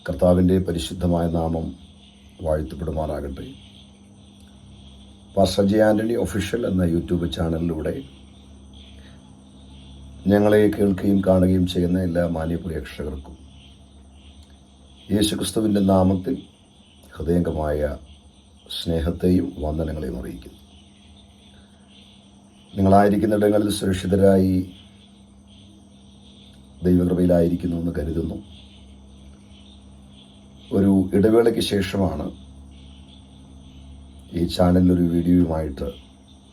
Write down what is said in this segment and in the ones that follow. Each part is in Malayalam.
കർത്താവിൻ്റെ പരിശുദ്ധമായ നാമം വാഴ്ത്തപ്പെടുമാറാകട്ടെ. പാസ്റ്റർ ജെ ആൻ്റണി ഒഫീഷ്യൽ എന്ന യൂട്യൂബ് ചാനലിലൂടെ ഞങ്ങളെ കേൾക്കുകയും കാണുകയും ചെയ്യുന്ന എല്ലാ മാന്യപ്രേക്ഷകർക്കും യേശുക്രിസ്തുവിൻ്റെ നാമത്തിൽ ഹൃദയംഗമായ സ്നേഹത്തെയും വന്ദനങ്ങളെയും അറിയിക്കുന്നു. നിങ്ങളായിരിക്കുന്നിടങ്ങളിൽ സുരക്ഷിതരായി ദൈവകൃപയിലായിരിക്കുന്നു എന്ന് കരുതുന്നു. ഒരു ഇടവേളയ്ക്ക് ശേഷമാണ് ഈ ചാനലിലൊരു വീഡിയോയുമായിട്ട്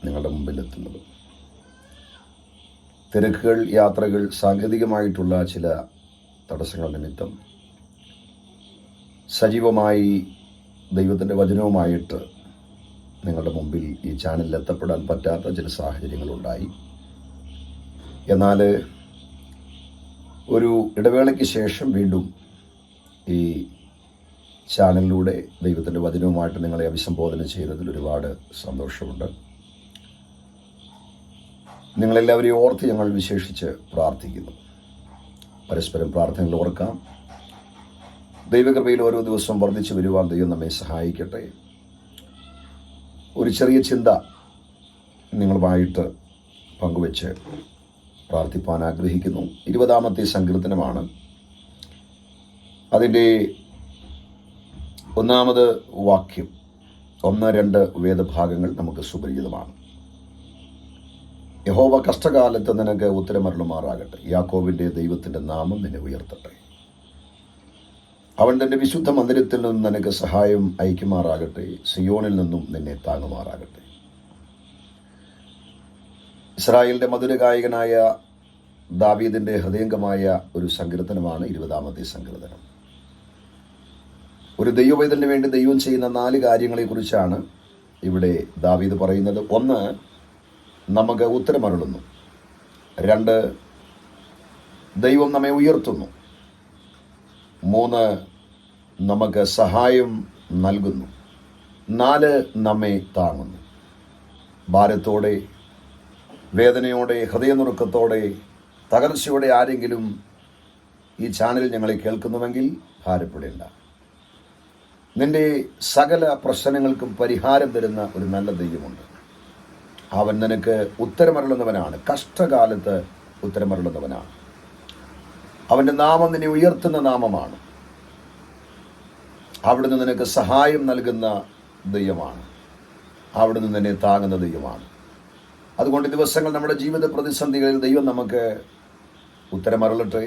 നിങ്ങളുടെ മുമ്പിൽ എത്തുന്നത്. തിരക്കുകൾ, യാത്രകൾ, സാങ്കേതികമായിട്ടുള്ള ചില തടസ്സങ്ങൾ നിമിത്തം സജീവമായി ദൈവത്തിൻ്റെ വചനവുമായിട്ട് നിങ്ങളുടെ മുമ്പിൽ ഈ ചാനലിൽ എത്തപ്പെടാൻ പറ്റാത്ത ചില സാഹചര്യങ്ങളുണ്ടായി. എന്നാൽ ഒരു ഇടവേളയ്ക്ക് ശേഷം വീണ്ടും ഈ ചാനലിലൂടെ ദൈവത്തിൻ്റെ വചനവുമായിട്ട് നിങ്ങളെ അഭിസംബോധന ചെയ്തതിൽ ഒരുപാട് സന്തോഷമുണ്ട്. നിങ്ങളെല്ലാവരെയും ഓർത്ത് ഞങ്ങൾ വിശേഷിച്ച് പ്രാർത്ഥിക്കുന്നു. പരസ്പരം പ്രാർത്ഥനകൾ ഓർക്കാം. ദൈവകൃപയിൽ ഓരോ ദിവസവും വർദ്ധിച്ചു വരുവാൻ ദൈവം നമ്മെ സഹായിക്കട്ടെ. ഒരു ചെറിയ ചിന്ത നിങ്ങളുമായിട്ട് പങ്കുവെച്ച് പ്രാർത്ഥിപ്പാൻ ആഗ്രഹിക്കുന്നു. 20-ാമത്തെ സങ്കീർത്തനമാണ്. അതിൻ്റെ 1-ാമത് വാക്യം, 1-2 വേദഭാഗങ്ങൾ നമുക്ക് സുപരിചിതമാണ്. യഹോവ കഷ്ടകാലത്ത് നിനക്ക് ഉത്തരമരുളുമാറാകട്ടെ. യാക്കോബിൻ്റെ ദൈവത്തിൻ്റെ നാമം നിന്നെ ഉയർത്തട്ടെ. അവൻ തൻ്റെ വിശുദ്ധ മന്ദിരത്തിൽ നിന്നും നിനക്ക് സഹായം അയക്കുമാറാകട്ടെ. സിയോണിൽ നിന്നും നിന്നെ താങ്ങുമാറാകട്ടെ. ഇസ്രായേലിൻ്റെ മധുരഗായകനായ ദാവീദിൻ്റെ ഹൃദയംഗമായ ഒരു സങ്കീർത്തനമാണ് 20-ാമത്തെ സങ്കീർത്തനം. ഒരു ദൈവവൈതലിന് വേണ്ടി ദൈവം ചെയ്യുന്ന 4 കാര്യങ്ങളെക്കുറിച്ചാണ് ഇവിടെ ദാവീദ് പറയുന്നത്. 1, നമുക്ക് ഉത്തരമരുളുന്നു. 2, ദൈവം നമ്മെ ഉയർത്തുന്നു. 3, നമുക്ക് സഹായം നൽകുന്നു. 4, നമ്മെ താങ്ങുന്നു. ഭാരത്തോടെ, വേദനയോടെ, ഹൃദയനുറുക്കത്തോടെ, തകർച്ചയോടെ ആരെങ്കിലും ഈ ചാനൽ ഞങ്ങളെ കേൾക്കുന്നുവെങ്കിൽ ഭാരപ്പെടേണ്ട. നിന്റെ സകല പ്രശ്നങ്ങൾക്കും പരിഹാരം തരുന്ന ഒരു നല്ല ദൈവമുണ്ട്. അവൻ നിനക്ക് ഉത്തരമരുളുന്നവനാണ്. കഷ്ടകാലത്ത് ഉത്തരമരുളുന്നവനാണ്. അവൻ്റെ നാമം നിന്നെ ഉയർത്തുന്ന നാമമാണ്. അവിടുന്ന് നിനക്ക് സഹായം നൽകുന്ന ദൈവമാണ്. അവിടുന്ന് നിന്നെ താങ്ങുന്ന ദൈവമാണ്. അതുകൊണ്ട് ദിവസങ്ങൾ നമ്മുടെ ജീവിത പ്രതിസന്ധികളിൽ ദൈവം നമുക്ക് ഉത്തരമരുളട്ടെ.